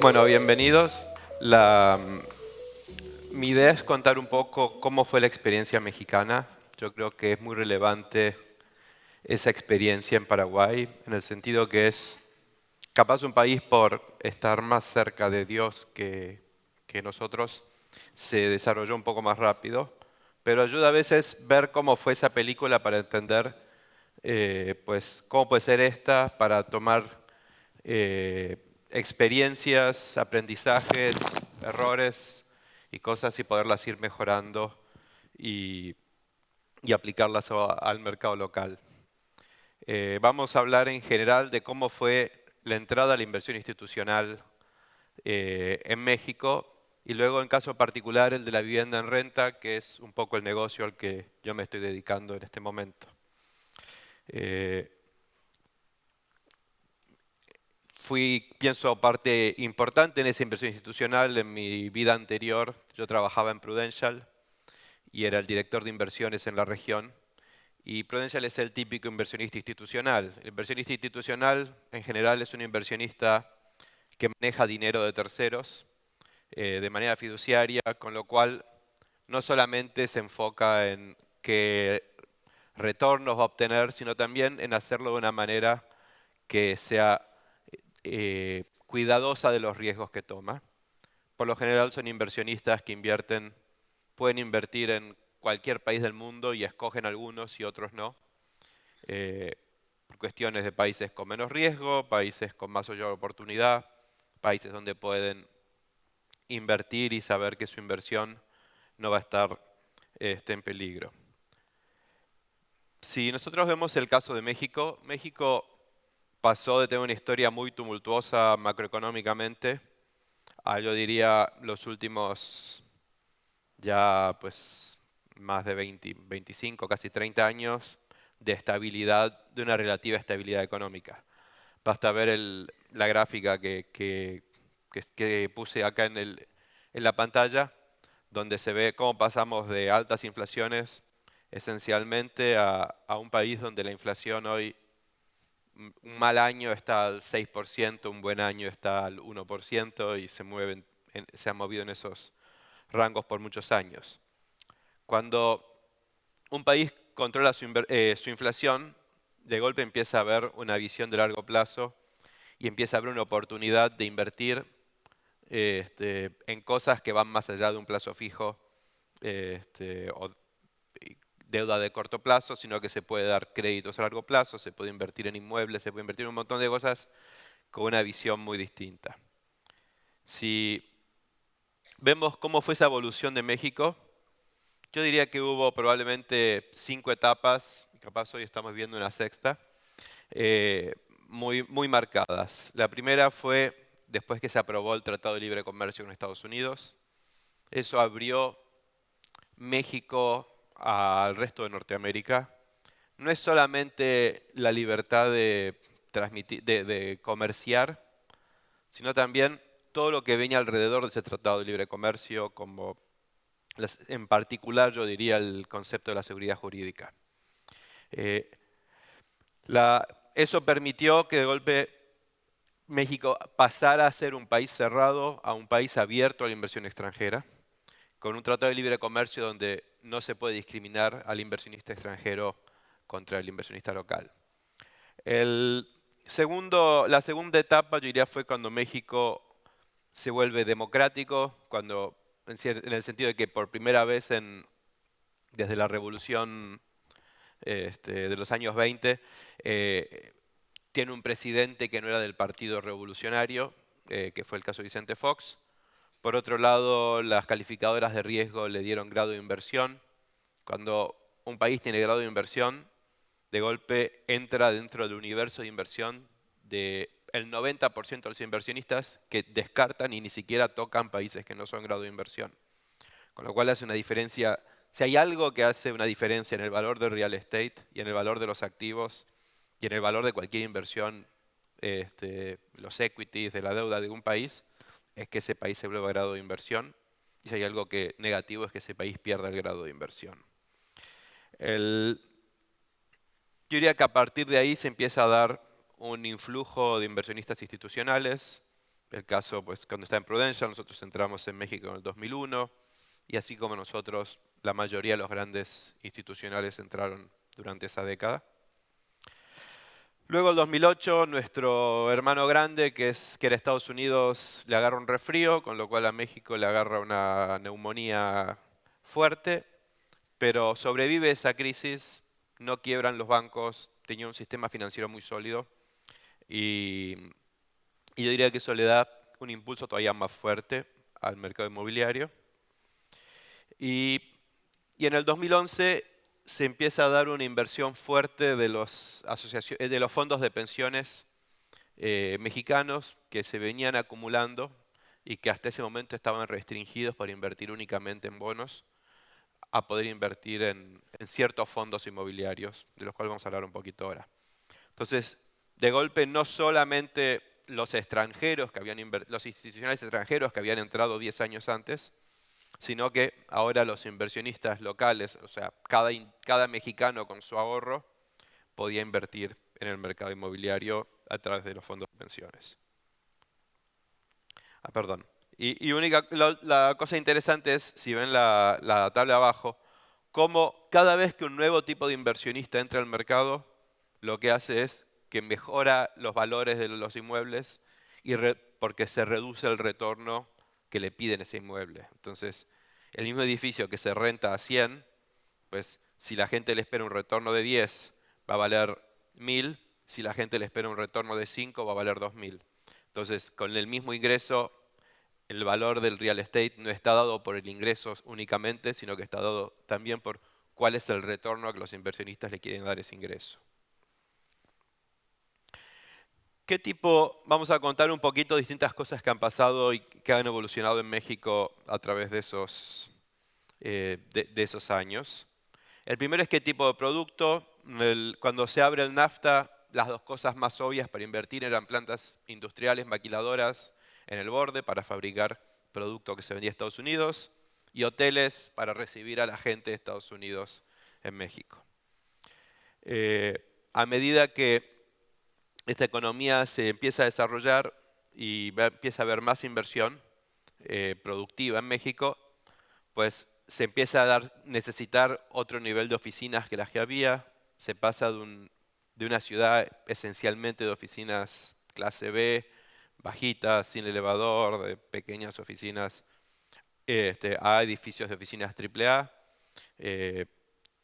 Bueno, bienvenidos. Mi idea es contar un poco cómo fue la experiencia mexicana. Yo creo que es muy relevante esa experiencia en Paraguay, en el sentido que es capaz un país por estar más cerca de Dios que nosotros, se desarrolló un poco más rápido, pero ayuda a veces ver cómo fue esa película para entender pues, cómo puede ser esta, para tomar eh, experiencias, aprendizajes, errores y cosas y poderlas ir mejorando y, y aplicarlas al mercado local. Vamos a hablar en general de cómo fue la entrada a la inversión institucional en México y luego en caso particular el de la vivienda en renta, que es un poco el negocio al que yo me estoy dedicando en este momento. Eh, Pienso, parte importante en esa inversión institucional. En mi vida anterior yo trabajaba en Prudential y era el director de inversiones en la región. Y Prudential es el típico inversionista institucional. El inversionista institucional en general es un inversionista que maneja dinero de terceros de manera fiduciaria, con lo cual no solamente se enfoca en qué retornos va a obtener, sino también en hacerlo de una manera que sea cuidadosa de los riesgos que toma. Por lo general son inversionistas que pueden invertir en cualquier país del mundo y escogen algunos y otros no, eh, por cuestiones de países con menos riesgo, países con más oportunidad, países donde pueden invertir y saber que su inversión no va a estar en peligro. Si nosotros vemos el caso de México, México pasó de tener una historia muy tumultuosa macroeconómicamente a, yo diría, los últimos ya pues más de 20, 25, casi 30 años de estabilidad, de una relativa estabilidad económica. Basta ver la gráfica que puse acá en la pantalla, donde se ve cómo pasamos de altas inflaciones esencialmente a un país donde la inflación hoy, un mal año está al 6%, un buen año está al 1% y se ha movido en esos rangos por muchos años. Cuando un país controla su inflación, de golpe empieza a haber una visión de largo plazo y empieza a haber una oportunidad de invertir en cosas que van más allá de un plazo fijo o deuda de corto plazo, sino que se puede dar créditos a largo plazo, se puede invertir en inmuebles, se puede invertir en un montón de cosas con una visión muy distinta. Si vemos cómo fue esa evolución de México, yo diría que hubo probablemente 5 etapas, capaz hoy estamos viendo una sexta, eh, muy marcadas. La primera fue después que se aprobó el Tratado de Libre Comercio con Estados Unidos. Eso abrió México al resto de Norteamérica. No es solamente la libertad de comerciar, sino también todo lo que venía alrededor de ese Tratado de Libre Comercio, como en particular yo diría el concepto de la seguridad jurídica. Eh, Eso permitió que de golpe México pasara a ser un país cerrado a un país abierto a la inversión extranjera, con un tratado de libre comercio donde no se puede discriminar al inversionista extranjero contra el inversionista local. La segunda etapa, yo diría, fue cuando México se vuelve democrático, en el sentido de que por primera vez desde la revolución de los años 20, tiene un presidente que no era del Partido Revolucionario, que fue el caso de Vicente Fox. Por otro lado, las calificadoras de riesgo le dieron grado de inversión. Cuando un país tiene grado de inversión, de golpe entra dentro del universo de inversión del 90% de los inversionistas que descartan y ni siquiera tocan países que no son grado de inversión. Con lo cual hace una diferencia. Si hay algo que hace una diferencia en el valor del real estate y en el valor de los activos y en el valor de cualquier inversión, los equities de la deuda de un país, es que ese país se vuelva grado de inversión. Y si hay algo negativo es que ese país pierda el grado de inversión. Yo diría que a partir de ahí se empieza a dar un influjo de inversionistas institucionales. El caso, pues, cuando está en Prudential, nosotros entramos en México en el 2001, y así como nosotros, la mayoría de los grandes institucionales entraron durante esa década. Luego, el 2008, nuestro hermano grande, que era Estados Unidos, le agarra un resfrío, con lo cual a México le agarra una neumonía fuerte, pero sobrevive esa crisis, no quiebran los bancos, tenía un sistema financiero muy sólido y, y yo diría que eso le da un impulso todavía más fuerte al mercado inmobiliario. Y, y en el 2011 se empieza a dar una inversión fuerte de de los fondos de pensiones mexicanos que se venían acumulando y que hasta ese momento estaban restringidos para invertir únicamente en bonos, a poder invertir en ciertos fondos inmobiliarios, de los cuales vamos a hablar un poquito ahora. Entonces, de golpe, no solamente los extranjeros los institucionales extranjeros que habían entrado 10 años antes, sino que ahora los inversionistas locales, o sea, cada mexicano con su ahorro podía invertir en el mercado inmobiliario a través de los fondos de pensiones. Perdón. La cosa interesante es, si ven la tabla abajo, cómo cada vez que un nuevo tipo de inversionista entra al mercado, lo que hace es que mejora los valores de los inmuebles porque se reduce el retorno que le piden ese inmueble. Entonces, el mismo edificio que se renta a 100, pues si la gente le espera un retorno de 10, va a valer 1000. Si la gente le espera un retorno de 5, va a valer 2000. Entonces, con el mismo ingreso, el valor del real estate no está dado por el ingreso únicamente, sino que está dado también por cuál es el retorno que los inversionistas le quieren dar ese ingreso. Vamos a contar un poquito distintas cosas que han pasado y que han evolucionado en México a través de esos años. El primero es qué tipo de producto. Cuando se abre el NAFTA, las dos cosas más obvias para invertir eran plantas industriales, maquiladoras en el borde para fabricar producto que se vendía a Estados Unidos, y hoteles para recibir a la gente de Estados Unidos en México. A medida que esta economía se empieza a desarrollar y empieza a haber más inversión productiva en México, pues se empieza a necesitar otro nivel de oficinas que las que había. Se pasa de una ciudad esencialmente de oficinas clase B, bajitas, sin elevador, de pequeñas oficinas, a edificios de oficinas AAA.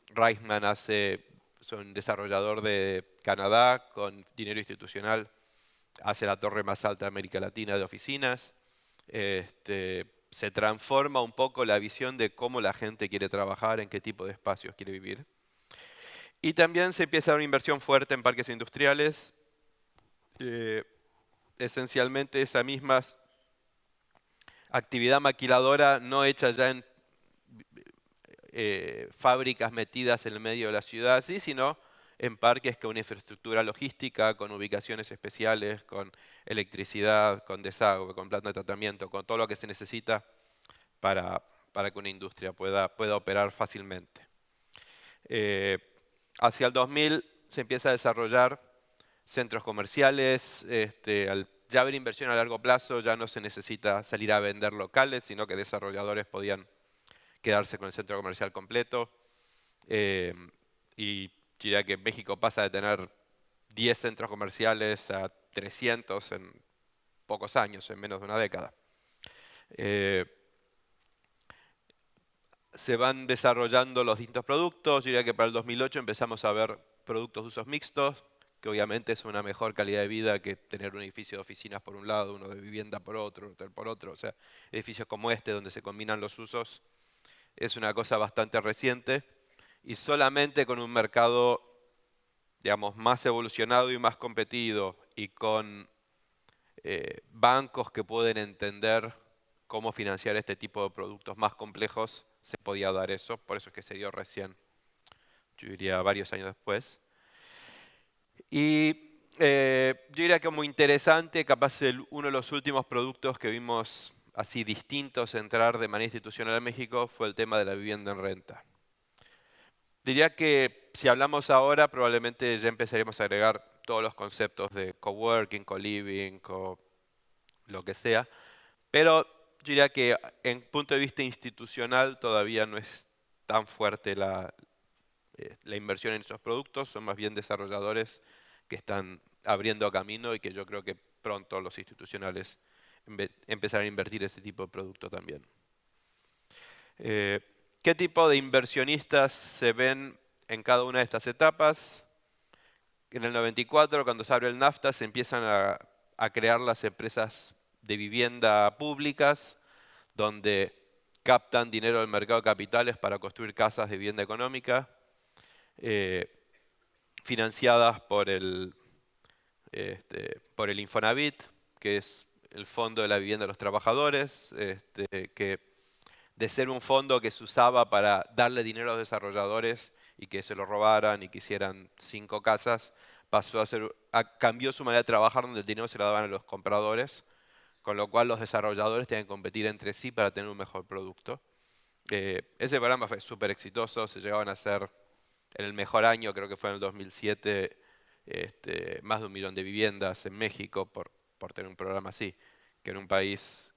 Reichmann es un desarrollador de Canadá con dinero hace la torre más alta de América Latina de oficinas. Se transforma un poco la visión de cómo la gente quiere trabajar, en qué tipo de espacios quiere vivir. Y también se empieza a dar una inversión fuerte en parques industriales. Esencialmente esa misma actividad maquiladora no hecha ya en fábricas metidas en el medio de la ciudad, sí, sino en parques con una infraestructura logística, con ubicaciones especiales, con electricidad, con desagüe, con planta de tratamiento, con todo lo que se necesita para, para que una industria pueda operar fácilmente. Hacia el 2000 se empieza a desarrollar centros comerciales. Al ya haber inversión a largo plazo, ya no se necesita salir a vender locales, sino que desarrolladores podían quedarse con el centro comercial completo. Y diría que México pasa de tener 10 centros comerciales a 300 en pocos años, en menos de una década. Se van desarrollando los distintos productos. Yo diría que para el 2008 empezamos a ver productos de usos mixtos, que obviamente es una mejor calidad de vida que tener un edificio de oficinas por un lado, uno de vivienda por otro, hotel por otro. O sea, edificios como este donde se combinan los usos es una cosa bastante reciente, y solamente con un mercado, digamos, más evolucionado y más competido, y con bancos que pueden entender cómo financiar este tipo de productos más complejos, se podía dar eso. Por eso es que se dio recién, yo diría varios años después. Y yo diría que muy interesante, capaz uno de los últimos productos que vimos así distintos entrar de manera institucional en México fue el tema de la vivienda en renta. Diría que si hablamos ahora, probablemente ya empezaremos a agregar todos los conceptos de coworking, co-living, lo que sea. Pero yo diría que en punto de vista institucional todavía no es tan fuerte la inversión en esos productos, son más bien desarrolladores que están abriendo camino y que yo creo que pronto los institucionales empezarán a invertir ese tipo de producto también. Eh, ¿Qué tipo de inversionistas se ven en cada una de estas etapas? En el 94, cuando se abre el NAFTA, se empiezan a crear las empresas de vivienda públicas, donde captan dinero del mercado de capitales para construir casas de vivienda económica, eh, financiadas por el Infonavit, que es el Fondo de la Vivienda de los Trabajadores, que de ser un fondo que se usaba para darle dinero a los desarrolladores y que se lo robaran y que hicieran 5 casas, cambió su manera de trabajar donde el dinero se lo daban a los compradores, con lo cual los desarrolladores tienen que competir entre sí para tener un mejor producto. Ese programa fue súper exitoso, se llegaban a hacer en el mejor año, creo que fue en el 2007, más de 1 millón de viviendas en México por tener un programa así, que en un país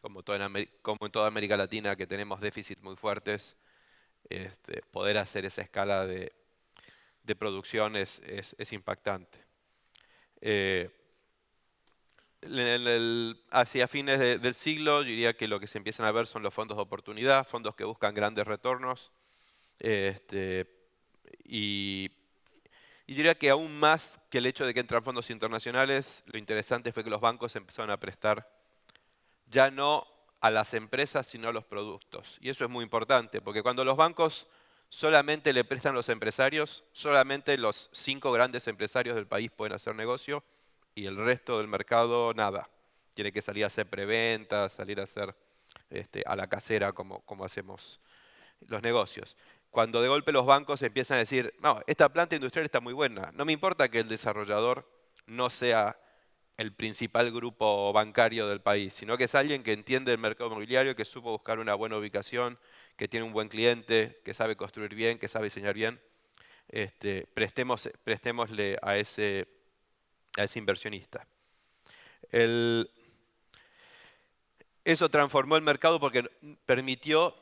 como en toda América Latina que tenemos déficits muy fuertes, poder hacer esa escala de producción es impactante. Eh, hacia fines del siglo, yo diría que lo que se empiezan a ver son los fondos de oportunidad, fondos que buscan grandes retornos. este, y, y yo diría que aún más que el hecho de que entran fondos internacionales, lo interesante fue que los bancos empezaron a prestar ya no a las empresas, sino a los productos. Y eso es muy importante, porque cuando los bancos solamente le prestan a los empresarios, solamente los 5 grandes empresarios del país pueden hacer negocio y el resto del mercado nada. Tiene que salir a hacer preventas, salir a hacer a la casera como hacemos los negocios. Cuando de golpe los bancos empiezan a decir, no, esta planta industrial está muy buena, no me importa que el desarrollador no sea el principal grupo bancario del país, sino que es alguien que entiende el mercado inmobiliario, que supo buscar una buena ubicación, que tiene un buen cliente, que sabe construir bien, que sabe diseñar bien. Prestémosle a ese inversionista. Eso transformó el mercado porque permitió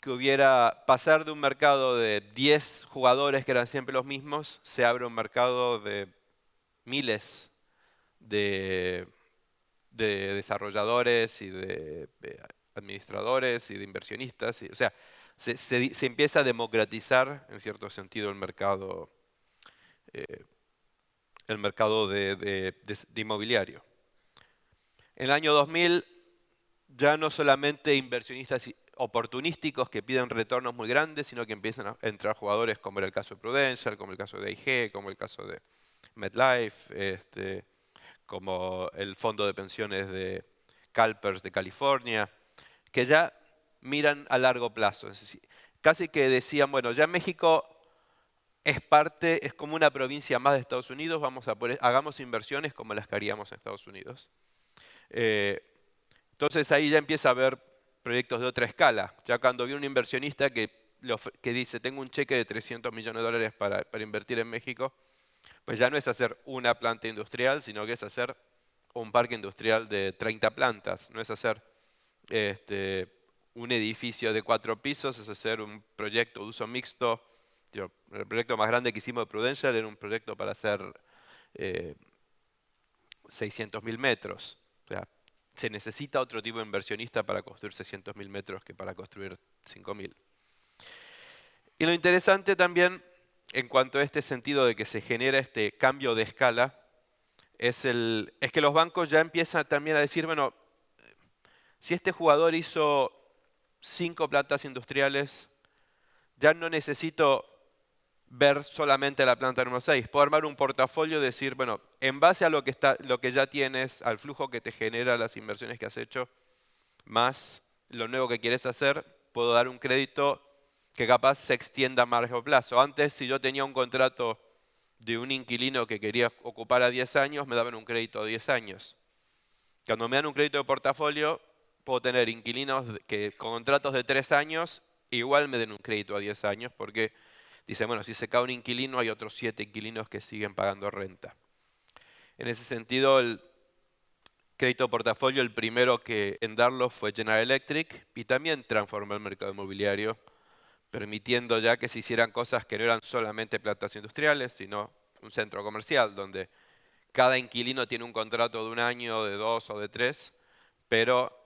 que hubiera pasar de un mercado de 10 jugadores que eran siempre los mismos, se abre un mercado de miles de, de desarrolladores y de administradores y de inversionistas. O sea, se empieza a democratizar en cierto sentido eh, el mercado de inmobiliario. En el año 2000 ya no solamente inversionistas oportunísticos que piden retornos muy grandes, sino que empiezan a entrar jugadores como era el caso de Prudential, como el caso de AIG, como el caso de MetLife, como el fondo de pensiones de CalPERS de California, que ya miran a largo plazo. Es decir, casi que decían, bueno, ya México es como una provincia más de Estados Unidos, hagamos inversiones como las que haríamos en Estados Unidos. Eh, entonces ahí ya empieza a haber proyectos de otra escala. Ya cuando viene un inversionista que dice, tengo un cheque de 300 millones de dólares para invertir en México, pues ya no es hacer una planta industrial, sino que es hacer un parque industrial de 30 plantas. No es hacer un edificio de 4 pisos, es hacer un proyecto de uso mixto. El proyecto más grande que hicimos de Prudential era un proyecto para hacer 600.000 metros. O sea, se necesita otro tipo de inversionista para construir 600.000 metros que para construir 5.000. Y lo interesante también, en cuanto a este sentido de que se genera este cambio de escala, es que los bancos ya empiezan también a decir, bueno, si este jugador hizo 5 plantas industriales, ya no necesito ver solamente la planta número 6. Puedo armar un portafolio y decir, bueno, en base a lo que ya tienes, al flujo que te genera las inversiones que has hecho, más lo nuevo que quieres hacer, puedo dar un crédito que capaz se extienda a más largo plazo. Antes, si yo tenía un contrato de un inquilino que quería ocupar a 10 años, me daban un crédito a 10 años. Cuando me dan un crédito de portafolio, puedo tener inquilinos que con contratos de 3 años, igual me den un crédito a 10 años, porque dice, bueno, si se cae un inquilino, hay otros 7 inquilinos que siguen pagando renta. En ese sentido, crédito portafolio, el primero en darlo fue General Electric y también transformó el mercado inmobiliario, permitiendo ya que se hicieran cosas que no eran solamente plantas industriales, sino un centro comercial donde cada inquilino tiene un contrato de 1 año, de 2 o de 3, pero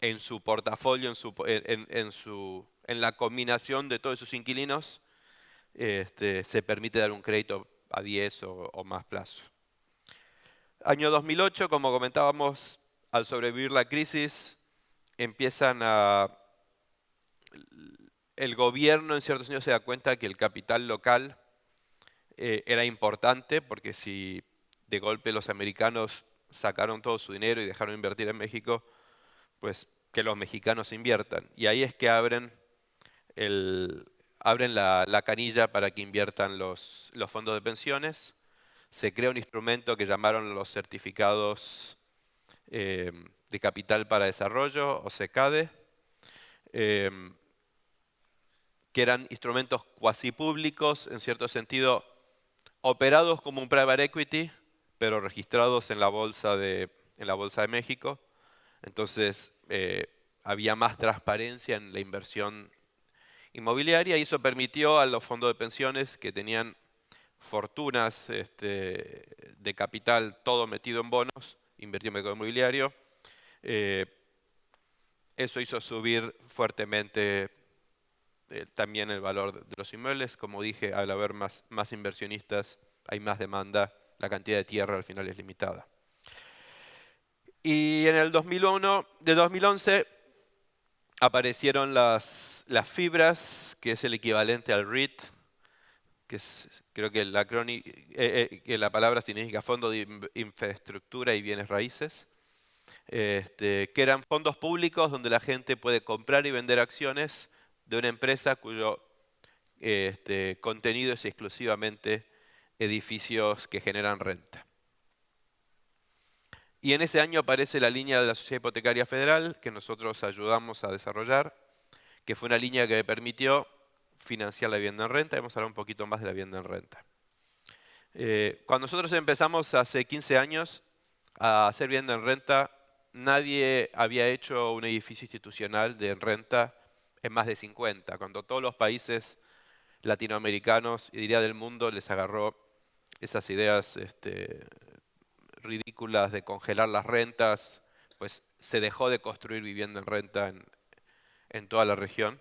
en su portafolio, en la combinación de todos sus inquilinos, se permite dar un crédito a 10 o más plazo. Año 2008, como comentábamos, al sobrevivir la crisis, el gobierno en ciertos años se da cuenta que el capital local era importante, porque si de golpe los americanos sacaron todo su dinero y dejaron de invertir en México, pues que los mexicanos inviertan. Y ahí es que abren la canilla para que inviertan los fondos de pensiones. Se crea un instrumento que llamaron los certificados de capital para desarrollo, o CECADE, que eran instrumentos cuasi públicos, en cierto sentido, operados como un private equity, pero registrados en la bolsa de México. Entonces, había más transparencia en la inversión inmobiliaria y eso permitió a los fondos de pensiones que tenían fortunas de capital, todo metido en bonos, invertir en mercado inmobiliario. Eso hizo subir fuertemente también el valor de los inmuebles. Como dije, al haber más inversionistas, hay más demanda, la cantidad de tierra al final es limitada. Y en el 2011 aparecieron las fibras, que es el equivalente al REIT, creo que que la palabra significa Fondo de Infraestructura y Bienes Raíces, que eran fondos públicos donde la gente puede comprar y vender acciones de una empresa cuyo contenido es exclusivamente edificios que generan renta. Y en ese año aparece la línea de la Sociedad Hipotecaria Federal, que nosotros ayudamos a desarrollar, que fue una línea que permitió financiar la vivienda en renta. Vamos a hablar un poquito más de la vivienda en renta. Cuando nosotros empezamos hace 15 años a hacer vivienda en renta, nadie había hecho un edificio institucional de renta en más de 50, cuando todos los países latinoamericanos, y diría del mundo, les agarró esas ideas ridículas de congelar las rentas, pues se dejó de construir vivienda en renta en toda la región.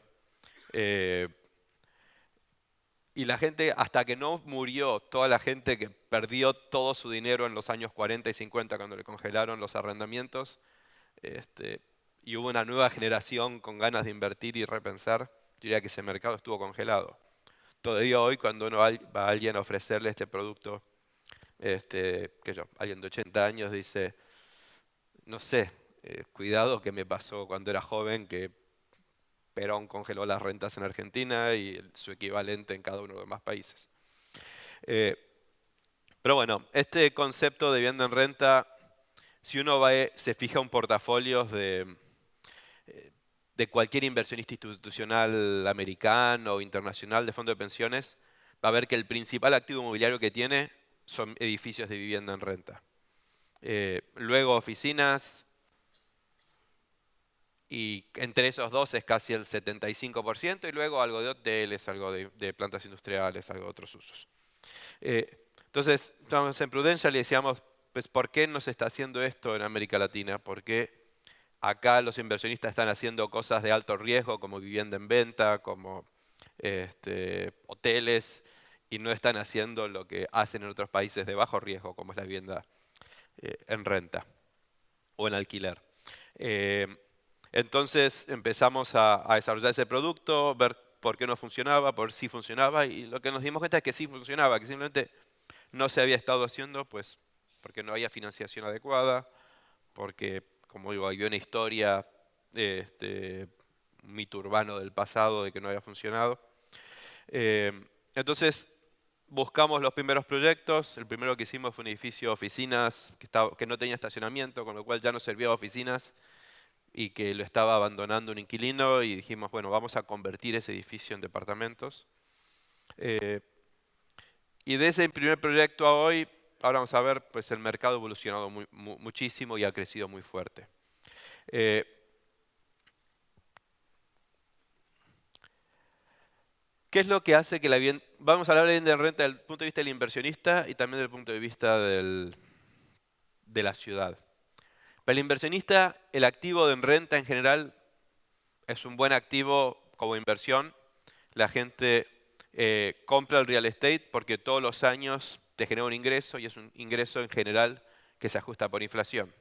Y la gente, hasta que no murió toda la gente que perdió todo su dinero en los años 40 y 50 cuando le congelaron los arrendamientos, y hubo una nueva generación con ganas de invertir y repensar, yo diría que ese mercado estuvo congelado. Todavía hoy, cuando uno va a alguien a ofrecerle este producto, alguien de 80 años dice, no sé, cuidado que me pasó cuando era joven, que Perón congeló las rentas en Argentina y su equivalente en cada uno de los demás países. Pero bueno, este concepto de vivienda en renta, si uno se fija en portafolios de cualquier inversionista institucional americano o internacional de fondo de pensiones, va a ver que el principal activo inmobiliario que tiene son edificios de vivienda en renta. Luego oficinas, y entre esos dos es casi el 75%, y luego algo de hoteles, algo de plantas industriales, algo de otros usos. Entonces, estamos en Prudencia, le decíamos, pues, ¿por qué no se está haciendo esto en América Latina? ¿Por qué acá los inversionistas están haciendo cosas de alto riesgo, como vivienda en venta, como hoteles, y no están haciendo lo que hacen en otros países de bajo riesgo, como es la vivienda en renta o en alquiler? Entonces empezamos a desarrollar ese producto, ver por qué no funcionaba, por si funcionaba, y lo que nos dimos cuenta es que sí funcionaba, que simplemente no se había estado haciendo, pues porque no había financiación adecuada, porque, como digo, había una historia, un mito urbano del pasado de que no había funcionado. Entonces buscamos los primeros proyectos. El primero que hicimos fue un edificio de oficinas que no tenía estacionamiento, con lo cual ya no servía de oficinas y que lo estaba abandonando un inquilino, y dijimos, bueno, vamos a convertir ese edificio en departamentos. Y de ese primer proyecto a hoy ahora vamos a ver, pues el mercado ha evolucionado muchísimo y ha crecido muy fuerte. Eh, ¿Qué es lo que hace que la vivienda... Vamos a hablar de vivienda en renta desde el punto de vista del inversionista y también desde el punto de vista de la ciudad. Para el inversionista, el activo en renta en general es un buen activo como inversión. La gente compra el real estate porque todos los años te genera un ingreso y es un ingreso en general que se ajusta por inflación.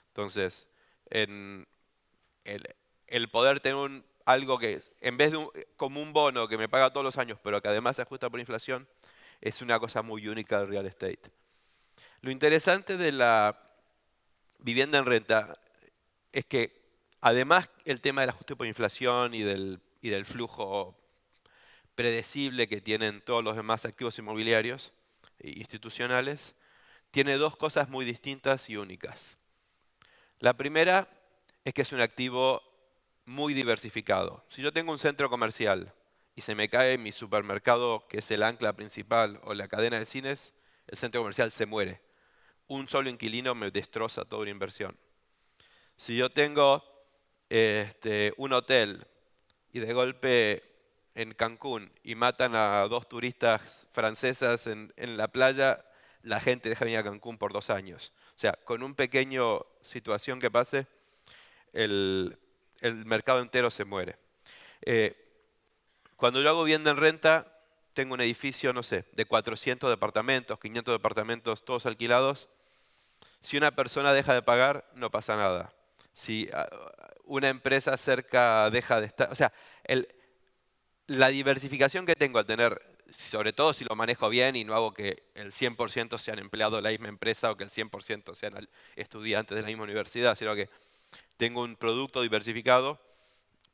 Entonces, en el, el poder tener algo que, en vez de como un bono que me paga todos los años, pero que además se ajusta por inflación, es una cosa muy única del real estate. Lo interesante de la vivienda en renta es que además el tema del ajuste por inflación y del flujo predecible que tienen todos los demás activos inmobiliarios e institucionales, tiene dos cosas muy distintas y únicas. La primera es que es un activo muy diversificado. Si yo tengo un centro comercial y se me cae mi supermercado, que es el ancla principal, o la cadena de cines, el centro comercial se muere. Un solo inquilino me destroza toda una inversión. Si yo tengo un hotel y de golpe en Cancún y matan a dos turistas francesas en la playa, la gente deja de venir a Cancún por 2 años. O sea, con un pequeño situación que pase, el, el mercado entero se muere. Eh, Cuando yo hago vivienda en renta, tengo un edificio, no sé, de 400 departamentos, 500 departamentos, todos alquilados. Si una persona deja de pagar, no pasa nada. Si una empresa cerca deja de estar... O sea, la diversificación que tengo al tener, sobre todo si lo manejo bien y no hago que el 100% sean empleados de la misma empresa o que el 100% sean estudiantes de la misma universidad, sino que tengo un producto diversificado,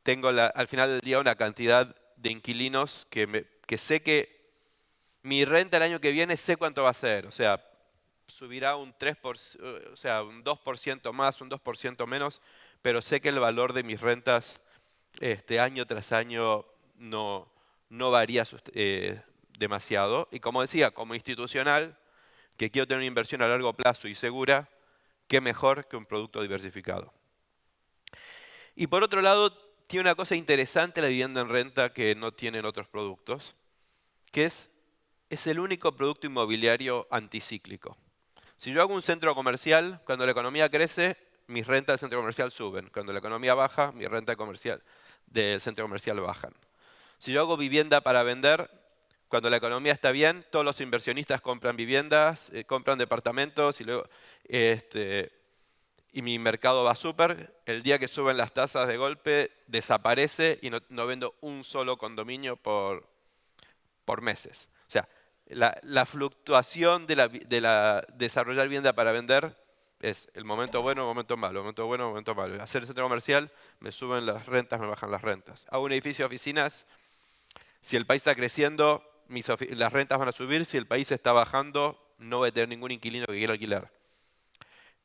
tengo al final del día una cantidad de inquilinos que sé que mi renta el año que viene sé cuánto va a ser, o sea, subirá un 3%, o sea, un 2% más, un 2% menos, pero sé que el valor de mis rentas año tras año no varía demasiado. Y como decía, como institucional, que quiero tener una inversión a largo plazo y segura, qué mejor que un producto diversificado. Y por otro lado, tiene una cosa interesante la vivienda en renta que no tienen otros productos, que es el único producto inmobiliario anticíclico. Si yo hago un centro comercial, cuando la economía crece, mis rentas del centro comercial suben. Cuando la economía baja, mis rentas comercial del centro comercial bajan. Si yo hago vivienda para vender, cuando la economía está bien, todos los inversionistas compran viviendas, compran departamentos y luego y mi mercado va súper. El día que suben las tasas de golpe, desaparece y no vendo un solo condominio por meses. O sea, la fluctuación de la desarrollar vivienda para vender es el momento bueno, el momento malo, el momento bueno, el momento malo. Hacer el centro comercial, me suben las rentas, me bajan las rentas. Hago un edificio de oficinas, si el país está creciendo, las rentas van a subir. Si el país está bajando, no voy a tener ningún inquilino que quiera alquilar.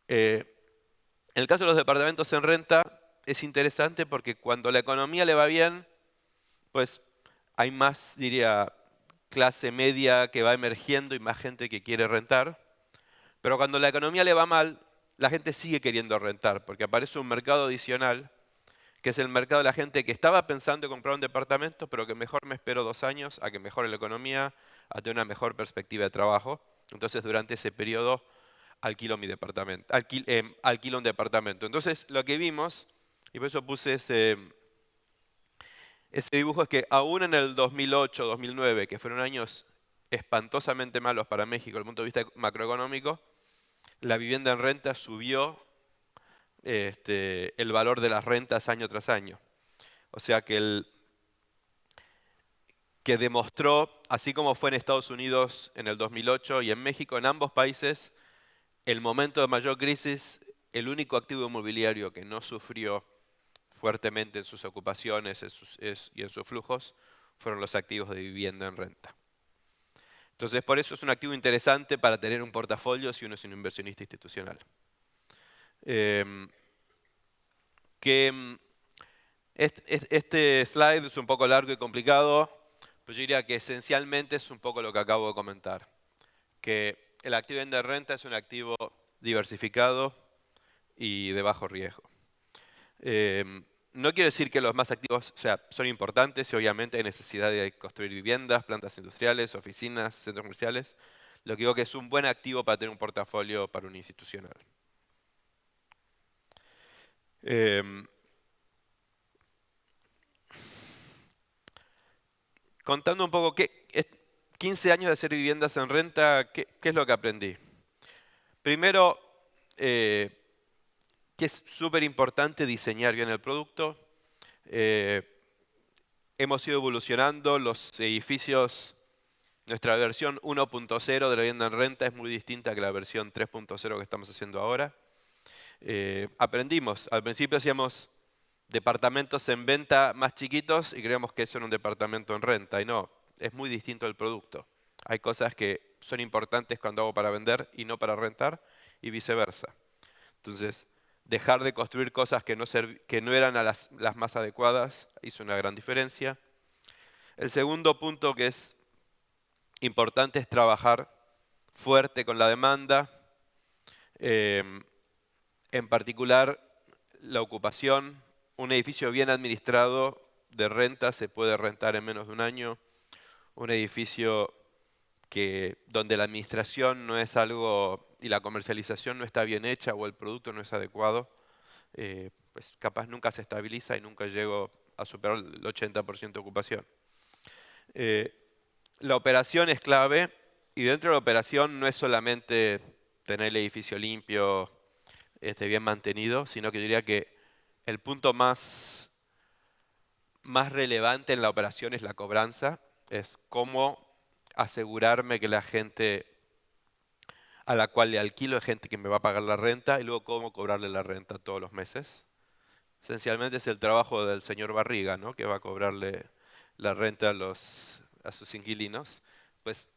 En el caso de los departamentos en renta, es interesante porque cuando la economía le va bien, pues hay más, diría, clase media que va emergiendo y más gente que quiere rentar. Pero cuando la economía le va mal, la gente sigue queriendo rentar porque aparece un mercado adicional, que es el mercado de la gente que estaba pensando en comprar un departamento, pero que mejor me espero 2 años a que mejore la economía, a tener una mejor perspectiva de trabajo. Entonces, durante ese periodo, alquilo mi departamento, alquilo un departamento. Entonces, lo que vimos, y por eso puse ese dibujo, es que aún en el 2008, 2009, que fueron años espantosamente malos para México desde el punto de vista macroeconómico, la vivienda en renta subió el valor de las rentas año tras año. O sea que demostró, así como fue en Estados Unidos en el 2008 y en México, en ambos países, el momento de mayor crisis, el único activo inmobiliario que no sufrió fuertemente en sus ocupaciones y en sus flujos fueron los activos de vivienda en renta. Entonces, por eso es un activo interesante para tener un portafolio si uno es un inversionista institucional. Em, que este slide es un poco largo y complicado, pero yo diría que esencialmente es un poco lo que acabo de comentar. Que el activo de vivienda en renta es un activo diversificado y de bajo riesgo. No quiero decir que los más activos, o sea, son importantes y obviamente hay necesidad de construir viviendas, plantas industriales, oficinas, centros comerciales. Lo que digo que es un buen activo para tener un portafolio para un institucional. Em, Contando un poco, 15 años de hacer viviendas en renta, ¿qué es lo que aprendí? Primero, eh, que es súper importante diseñar bien el producto. Eh, Hemos ido evolucionando, los edificios, nuestra versión 1.0 de la vivienda en renta es muy distinta que la versión 3.0 que estamos haciendo ahora. Aprendimos, al principio hacíamos departamentos en venta más chiquitos y creíamos que eso era un departamento en renta y no, es muy distinto el producto. Hay cosas que son importantes cuando hago para vender y no para rentar y viceversa. Entonces, dejar de construir cosas que no eran las más adecuadas hizo una gran diferencia. El segundo punto que es importante es trabajar fuerte con la demanda, eh, en particular la ocupación. Un edificio bien administrado de renta se puede rentar en menos de un año. Un edificio donde la administración no es algo y la comercialización no está bien hecha o el producto no es adecuado, pues capaz nunca se estabiliza y nunca llego a superar el 80% de ocupación. Eh, la operación es clave y dentro de la operación no es solamente tener el edificio limpio, bien mantenido, sino que yo diría que el punto más relevante en la operación es la cobranza, es cómo asegurarme que la gente a la cual le alquilo es gente que me va a pagar la renta y luego cómo cobrarle la renta todos los meses. Esencialmente es el trabajo del señor Barriga, ¿no? Que va a cobrarle la renta a sus inquilinos. Pues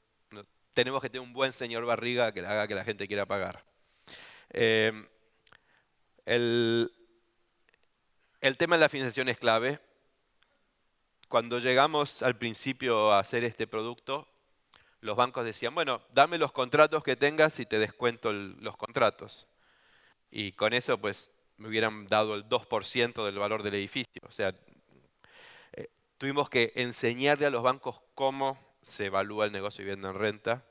tenemos que tener un buen señor Barriga que haga que la gente quiera pagar. Eh, el, el tema de la financiación es clave. Cuando llegamos al principio a hacer este producto, los bancos decían, bueno, dame los contratos que tengas y te descuento los contratos. Y con eso, pues, me hubieran dado el 2% del valor del edificio. O sea, tuvimos que enseñarle a los bancos cómo se evalúa el negocio de vivienda en renta,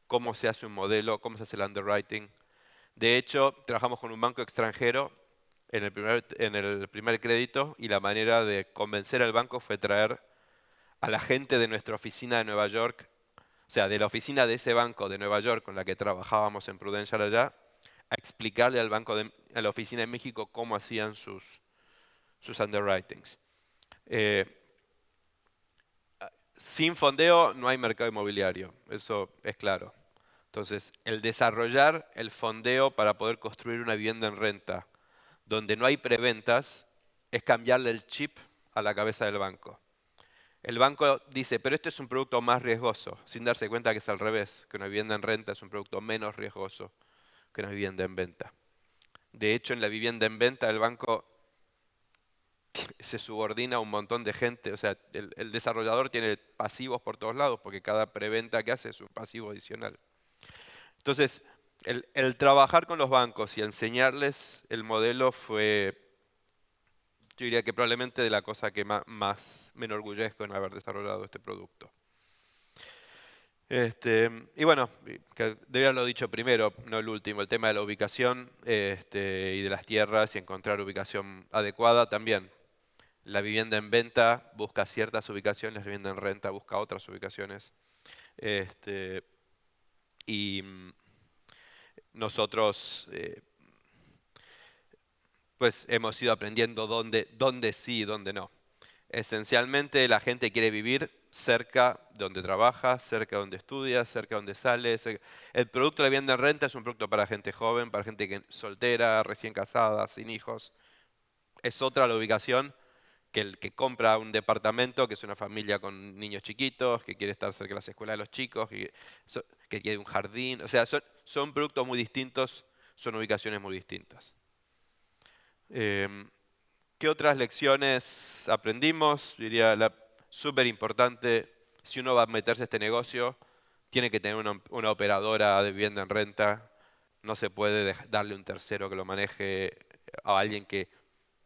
cómo se hace un modelo, cómo se hace el underwriting. De hecho, trabajamos con un banco extranjero en el primer crédito y la manera de convencer al banco fue traer a la gente de nuestra oficina de Nueva York, o sea, de la oficina de ese banco de Nueva York con la que trabajábamos en Prudential allá, a explicarle a la oficina de México cómo hacían sus underwritings. Eh, Sin fondeo no hay mercado inmobiliario, eso es claro. Entonces, el desarrollar el fondeo para poder construir una vivienda en renta donde no hay preventas es cambiarle el chip a la cabeza del banco. El banco dice, pero este es un producto más riesgoso, sin darse cuenta que es al revés, que una vivienda en renta es un producto menos riesgoso que una vivienda en venta. De hecho, en la vivienda en venta el banco se subordina a un montón de gente, o sea, el desarrollador tiene pasivos por todos lados porque cada preventa que hace es un pasivo adicional. Entonces, el trabajar con los bancos y enseñarles el modelo fue, yo diría que probablemente de la cosa que más me enorgullezco en haber desarrollado este producto. Y bueno, que debería haberlo dicho primero, no el último, el tema de la ubicación y de las tierras y encontrar ubicación adecuada también. La vivienda en venta busca ciertas ubicaciones, la vivienda en renta busca otras ubicaciones. Este, y nosotros pues hemos ido aprendiendo dónde sí y dónde no. Esencialmente la gente quiere vivir cerca de donde trabaja, cerca de donde estudia, cerca de donde sale. El producto de la vivienda en renta es un producto para gente joven, para gente soltera, recién casada, sin hijos. Es otra la ubicación que el que compra un departamento, que es una familia con niños chiquitos, que quiere estar cerca de las escuelas de los chicos, que quiere un jardín. O sea, son productos muy distintos, son ubicaciones muy distintas. ¿Qué otras lecciones aprendimos? Diría, súper importante, si uno va a meterse a este negocio, tiene que tener una operadora de vivienda en renta, no se puede darle un tercero que lo maneje a alguien que,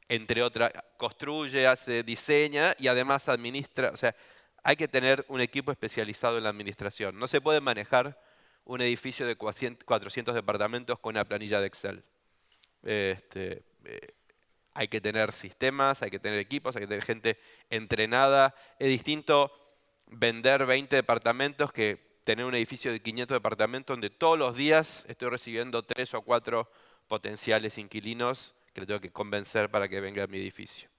entre otras, construye, hace, diseña y además administra. O sea, hay que tener un equipo especializado en la administración. No se puede manejar un edificio de 400 departamentos con una planilla de Excel. Hay que tener sistemas, hay que tener equipos, hay que tener gente entrenada. Es distinto vender 20 departamentos que tener un edificio de 500 departamentos donde todos los días estoy recibiendo 3 o 4 potenciales inquilinos que le tengo que convencer para que venga a mi edificio.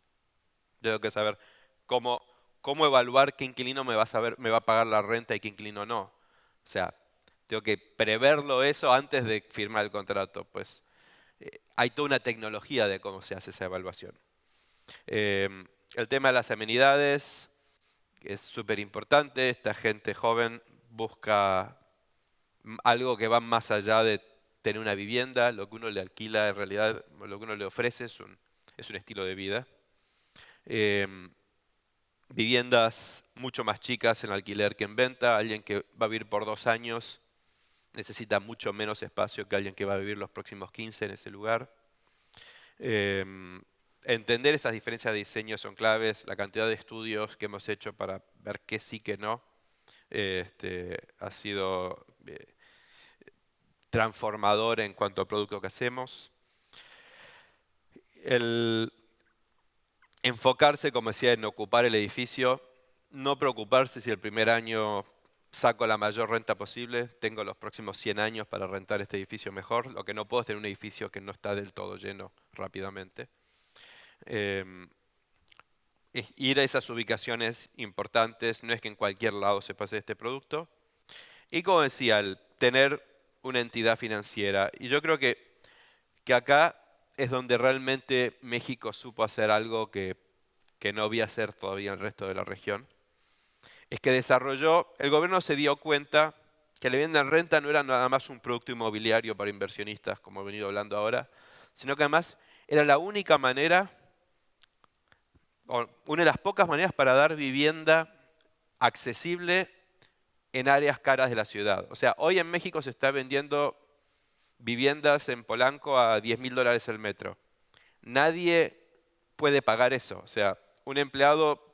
Tengo que saber cómo evaluar qué inquilino me va a pagar la renta y qué inquilino no. O sea, tengo que preverlo eso antes de firmar el contrato. Pues hay toda una tecnología de cómo se hace esa evaluación. El tema de las amenidades es súper importante. Esta gente joven busca algo que va más allá de tener una vivienda. Lo que uno le alquila, en realidad, lo que uno le ofrece es un estilo de vida. Viviendas mucho más chicas en alquiler que en venta. Alguien que va a vivir por 2 años necesita mucho menos espacio que alguien que va a vivir los próximos 15 en ese lugar. Entender esas diferencias de diseño son claves. La cantidad de estudios que hemos hecho para ver qué sí, qué no, ha sido transformador en cuanto al producto que hacemos. El enfocarse, como decía, en ocupar el edificio, no preocuparse si el primer año saco la mayor renta posible, tengo los próximos 100 años para rentar este edificio mejor. Lo que no puedo es tener un edificio que no está del todo lleno rápidamente. Es ir a esas ubicaciones importantes, no es que en cualquier lado se pase este producto. Y como decía, el tener una entidad financiera. Y yo creo que acá es donde realmente México supo hacer algo que no había hacer todavía en el resto de la región. Es que el gobierno se dio cuenta que la vivienda en renta no era nada más un producto inmobiliario para inversionistas, como he venido hablando ahora, sino que además era la única manera, o una de las pocas maneras para dar vivienda accesible en áreas caras de la ciudad. O sea, hoy en México se está vendiendo viviendas en Polanco a $10,000 el metro. Nadie puede pagar eso. O sea, un empleado,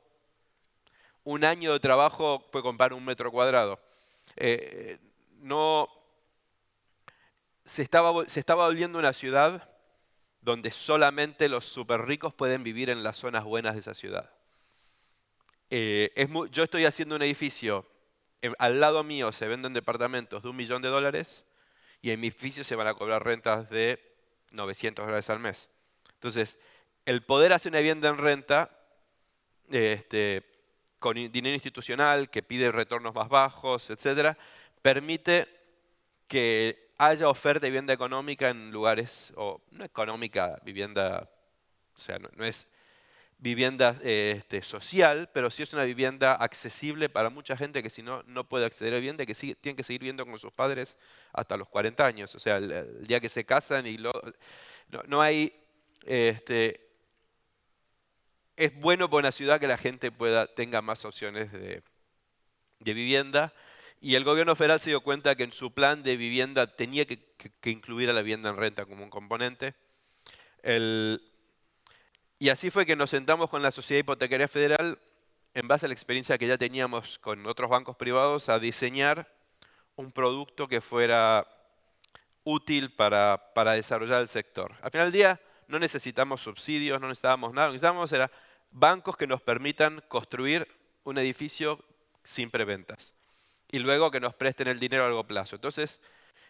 un año de trabajo puede comprar un metro cuadrado. No, se estaba volviendo una ciudad donde solamente los súper ricos pueden vivir en las zonas buenas de esa ciudad. Yo estoy haciendo un edificio, al lado mío se venden departamentos de $1,000,000 y en mi edificio se van a cobrar rentas de $900 al mes. Entonces, el poder hacer una vivienda en renta con dinero institucional que pide retornos más bajos, etcétera, permite que haya oferta de vivienda económica en lugares, o no económica, vivienda, o sea, no es vivienda social, pero sí es una vivienda accesible para mucha gente que si no, no puede acceder a vivienda, que tienen que seguir viviendo con sus padres hasta los 40 años. O sea, el día que se casan y no hay... es bueno para una ciudad que la gente tenga más opciones de vivienda. Y el gobierno federal se dio cuenta que en su plan de vivienda tenía que incluir a la vivienda en renta como un componente. Y así fue que nos sentamos con la Sociedad Hipotecaria Federal, en base a la experiencia que ya teníamos con otros bancos privados, a diseñar un producto que fuera útil para desarrollar el sector. Al final del día no necesitamos subsidios, no necesitábamos nada, lo que necesitábamos era bancos que nos permitan construir un edificio sin preventas y luego que nos presten el dinero a largo plazo. Entonces,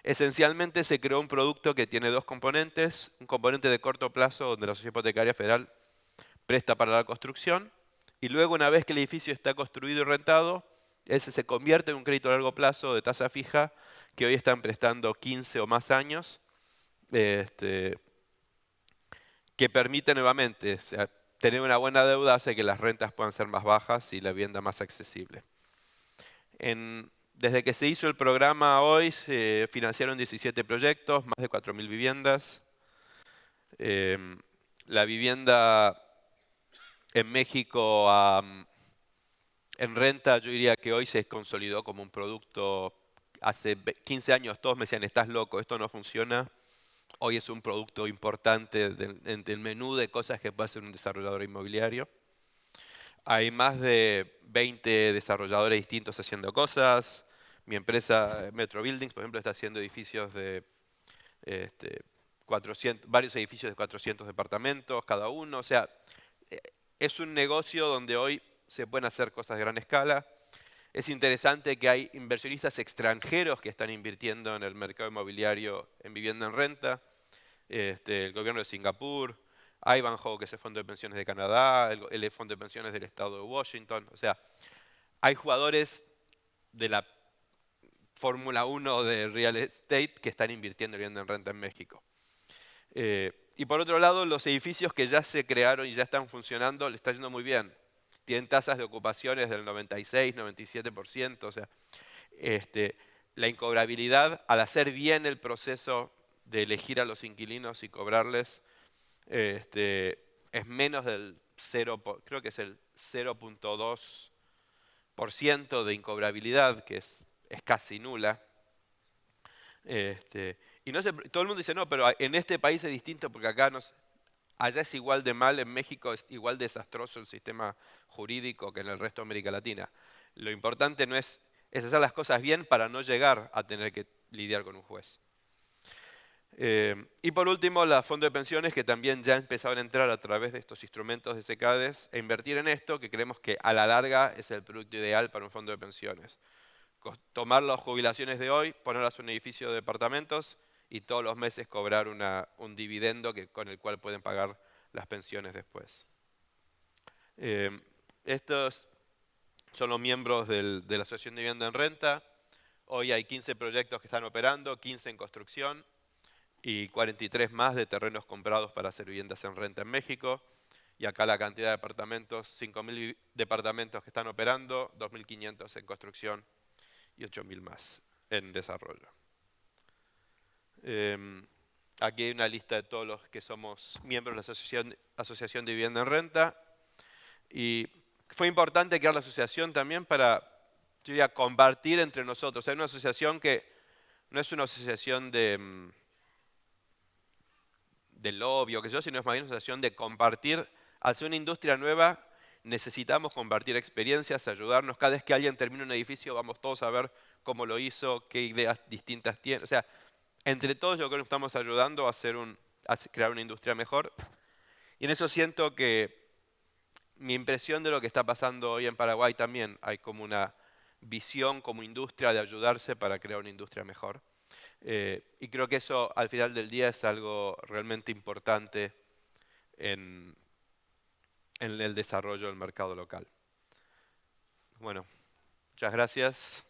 esencialmente se creó un producto que tiene 2 componentes, un componente de corto plazo donde la Sociedad Hipotecaria Federal presta para la construcción y luego una vez que el edificio está construido y rentado, ese se convierte en un crédito a largo plazo de tasa fija que hoy están prestando 15 o más años, que permite nuevamente, o sea, tener una buena deuda hace que las rentas puedan ser más bajas y la vivienda más accesible. Desde que se hizo el programa hoy se financiaron 17 proyectos, más de 4.000 viviendas. La vivienda en México en renta yo diría que hoy se consolidó como un producto hace 15 años todos me decían, estás loco, esto no funciona. Hoy es un producto importante del menú de cosas que puede hacer un desarrollador inmobiliario. Hay más de 20 desarrolladores distintos haciendo cosas. Mi empresa Metro Buildings, por ejemplo, está haciendo edificios de 400, varios edificios de 400 departamentos cada uno. O sea, eh, es un negocio donde hoy se pueden hacer cosas de gran escala. Es interesante que hay inversionistas extranjeros que están invirtiendo en el mercado inmobiliario en vivienda en renta. El gobierno de Singapur, Ivanhoe, que es el fondo de pensiones de Canadá, el fondo de pensiones del estado de Washington. O sea, hay jugadores de la Fórmula 1 de real estate que están invirtiendo en vivienda en renta en México. Y por otro lado, los edificios que ya se crearon y ya están funcionando, le está yendo muy bien. Tienen tasas de ocupaciones del 96, 97%. O sea, la incobrabilidad, al hacer bien el proceso de elegir a los inquilinos y cobrarles, es menos del 0, creo que es el 0.2% de incobrabilidad, que es casi nula. Y no sé, todo el mundo dice, no, pero en este país es distinto porque acá allá es igual de mal, en México es igual desastroso el sistema jurídico que en el resto de América Latina. Lo importante no es hacer las cosas bien para no llegar a tener que lidiar con un juez. Y por último, los fondos de pensiones que también ya empezaron a entrar a través de estos instrumentos de CECADES e invertir en esto, que creemos que a la larga es el producto ideal para un fondo de pensiones. Tomar las jubilaciones de hoy, ponerlas en un edificio de departamentos y todos los meses cobrar un dividendo con el cual pueden pagar las pensiones después. Estos son los miembros de la Asociación de Vivienda en Renta. Hoy hay 15 proyectos que están operando, 15 en construcción y 43 más de terrenos comprados para hacer viviendas en renta en México. Y acá la cantidad de departamentos, 5.000 departamentos que están operando, 2.500 en construcción y 8.000 más en desarrollo. Aquí hay una lista de todos los que somos miembros de la Asociación de Vivienda en Renta. Y fue importante crear la asociación también para, yo diría, compartir entre nosotros. Hay una asociación que no es una asociación de lobby o qué sé yo, sino es más bien una asociación de compartir. Al ser una industria nueva, necesitamos compartir experiencias, ayudarnos. Cada vez que alguien termina un edificio, vamos todos a ver cómo lo hizo, qué ideas distintas tiene. O sea, entre todos yo creo que nos estamos ayudando a crear una industria mejor. Y en eso siento que mi impresión de lo que está pasando hoy en Paraguay también, hay como una visión como industria de ayudarse para crear una industria mejor. Y creo que eso al final del día es algo realmente importante en el desarrollo del mercado local. Bueno, muchas gracias.